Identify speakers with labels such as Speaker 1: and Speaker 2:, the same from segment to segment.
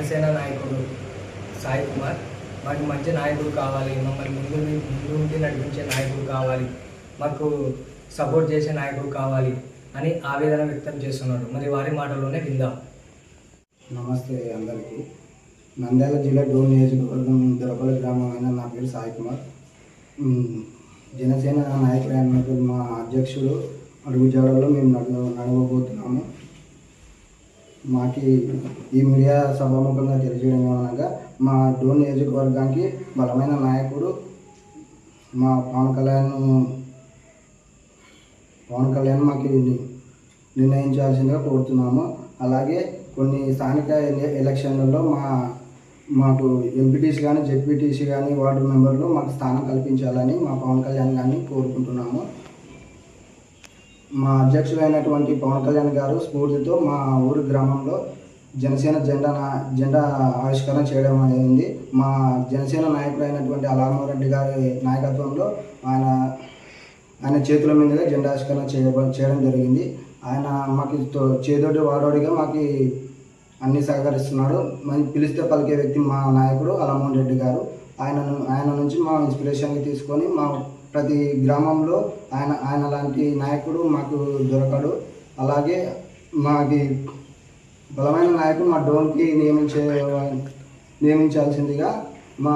Speaker 1: జనసేన నాయకుడు సాయి కుమార్. మాకు మంచి నాయకుడు కావాలి, మమ్మల్ని ముందు ఉండి నడిపించే నాయకుడు కావాలి, మాకు సపోర్ట్ చేసే నాయకుడు కావాలి అని ఆవేదన వ్యక్తం చేస్తున్నాడు. మరి వారి మాటల్లోనే విందాం.
Speaker 2: నమస్తే అందరికీ. నంద్యాల జిల్లా డోన్ నియోజకవర్గం దొరపల్లి గ్రామం అయిన నా పేరు సాయి కుమార్. జనసేన నాయకుడు అయినప్పుడు మా అధ్యక్షుడు అడుగుజాడల్లో మేము నడవబోతున్నాము. మాకి ఈ మీడియా సభాముఖంగా తెలియజేయడం ఏమనగా, మా డోన్ నియోజకవర్గానికి బలమైన నాయకుడు మా పవన్ కళ్యాణ్ మాకు నిర్ణయించాల్సిందిగా కోరుతున్నాము. అలాగే కొన్ని స్థానిక ఎలక్షన్లలో మాకు ఎంపీటీసీ కానీ జెడ్పీటీసీ కానీ వార్డు మెంబర్లు మాకు స్థానం కల్పించాలని మా పవన్ కళ్యాణ్ గారిని కోరుకుంటున్నాము. మా అధ్యక్షులైనటువంటి పవన్ కళ్యాణ్ గారు స్ఫూర్తితో మా ఊరు గ్రామంలో జనసేన జెండా ఆవిష్కరణ చేయడం అయింది. మా జనసేన నాయకుడైనటువంటి అలామారెడ్డి గారి నాయకత్వంలో ఆయన చేతుల మీదుగా జెండా ఆవిష్కరణ చేయడం జరిగింది. ఆయన మాకు చేదోడి వాడోడిగా మాకు అన్ని సహకరిస్తున్నాడు. మరి పిలిస్తే పలికే వ్యక్తి మా నాయకుడు అలమోహన్ రెడ్డి గారు. ఆయన నుంచి మా ఇన్స్పిరేషన్గా తీసుకొని మా ప్రతి గ్రామంలో ఆయన లాంటి నాయకుడు మాకు దొరకడు. అలాగే మాకి బలమైన నాయకుడు మా డోన్కి నియమించాల్సిందిగా మా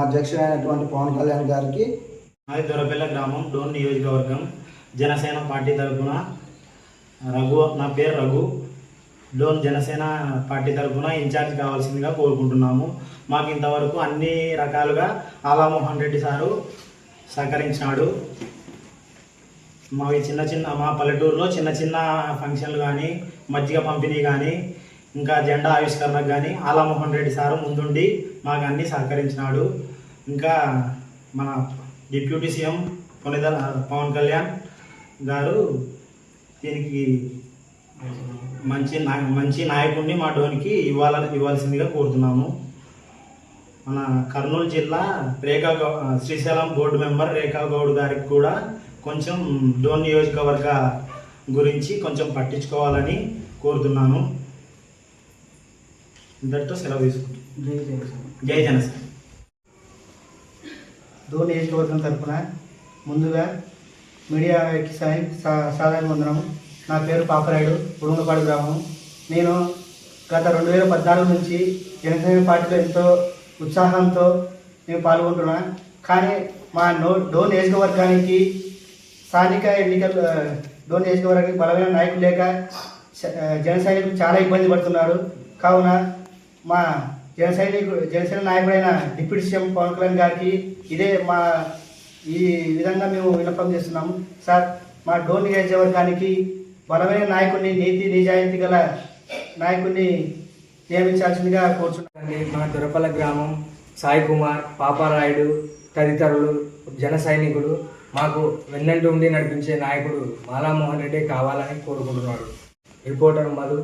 Speaker 2: అధ్యక్షుడు అయినటువంటి పవన్ కళ్యాణ్ గారికి.
Speaker 3: మాది దొరపల్లి గ్రామం, డోన్ నియోజకవర్గం. జనసేన పార్టీ తరఫున నా పేరు రఘు. డోన్ జనసేన పార్టీ తరఫున ఇన్ఛార్జ్ కావాల్సిందిగా కోరుకుంటున్నాము. మాకు ఇంతవరకు అన్ని రకాలుగా ఆలామోహన్ రెడ్డి సారు సహకరించినాడు. మా పల్లెటూరులో చిన్న చిన్న ఫంక్షన్లు కానీ, మజ్జిగ పంపిణీ కానీ, ఇంకా జెండా ఆవిష్కరణకు కానీ ఆలామోహన్ రెడ్డి సారు ముందుండి మాకు అన్నీ సహకరించినాడు. ఇంకా మన డిప్యూటీ సీఎం పవన్ కళ్యాణ్ గారు దీనికి మంచి నాయకుడిని మా డోన్కి ఇవ్వాల్సిందిగా కోరుతున్నాము. మన కర్నూలు జిల్లా శ్రీశైలం బోర్డు మెంబర్ రేఖా గౌడ్ గారికి కూడా కొంచెం డోన్ నియోజకవర్గ గురించి కొంచెం పట్టించుకోవాలని కోరుతున్నాను. ఇంతటితో సెలవు తీసుకుంటాం. జై జనసేన.
Speaker 4: డోన్ నియోజకవర్గం తరఫున ముందుగా మీడియాకి సాధారణ వందనం. నా పేరు పాపరాయుడు, ఉడుమలపాడు గ్రామం. నేను గత 2014 నుంచి జనసేన పార్టీలో ఎంతో ఉత్సాహంతో నేను పాల్గొంటున్నాను. కానీ మా డోన్ నియోజకవర్గానికి స్థానిక ఎన్నికలు డోన్ నియోజకవర్గానికి బలమైన నాయకులు లేక జన సైనికులు చాలా ఇబ్బంది పడుతున్నారు. కావున మా జనసేన నాయకుడైన డిప్యూటీ సీఎం పవన్ కళ్యాణ్ గారికి ఈ విధంగా మేము విన్నపం చేస్తున్నాము. సార్, మా డోన్ నియోజకవర్గానికి బలమైన నాయకుడిని, నీతి నిజాయితీ గల నాయకుడిని నియమించాల్సిందిగా కోరుచున్నాను.
Speaker 1: మా దొరపల్లి గ్రామం సాయి కుమార్, పాపారాయుడు తదితరులు జన సైనికులు మాకు వెన్నంటూ ఉండి నడిపించే నాయకుడు మాలామోహన్ రెడ్డి కావాలని కోరుకుంటున్నాడు. రిపోర్టర్ మధు.